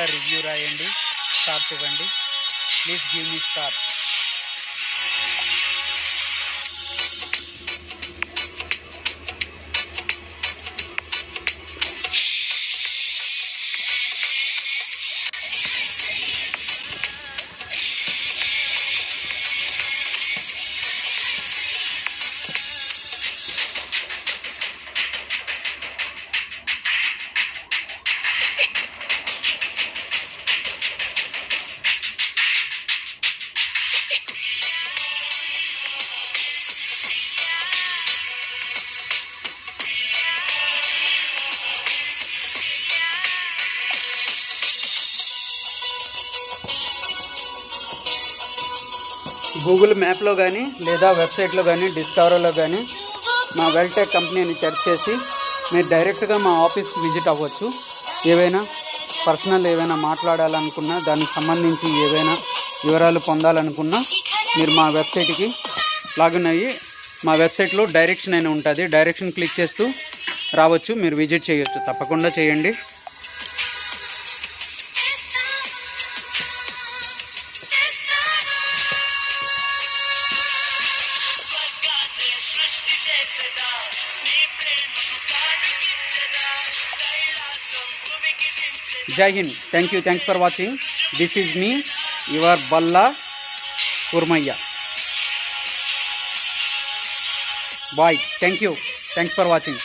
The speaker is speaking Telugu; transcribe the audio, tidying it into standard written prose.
తప్పకుండా రివ్యూ రాయండి, స్టార్స్ ఇవ్వండి. Please give me star. Google మ్యాప్లో కానీ లేదా వెబ్సైట్లో కానీ డిస్కవరీలో కానీ మా వెల్టెక్ కంపెనీని సెర్చ్ చేసి మీరు డైరెక్ట్గా మా ఆఫీస్కి విజిట్ అవ్వచ్చు. ఏవైనా పర్సనల్ ఏవైనా మాట్లాడాలనుకున్నా, దానికి సంబంధించి ఏవైనా వివరాలు పొందాలనుకున్నా మీరు మా వెబ్సైట్కి లాగిన్ అయ్యి మా వెబ్సైట్లో డైరెక్షన్ అయినా ఉంటుంది, డైరెక్షన్ క్లిక్ చేస్తూ రావచ్చు, మీరు విజిట్ చేయొచ్చు. తప్పకుండా చేయండి. జై Hind. Thanks for watching. This is me your Balla Kurmaiah. Bye. Thanks for watching.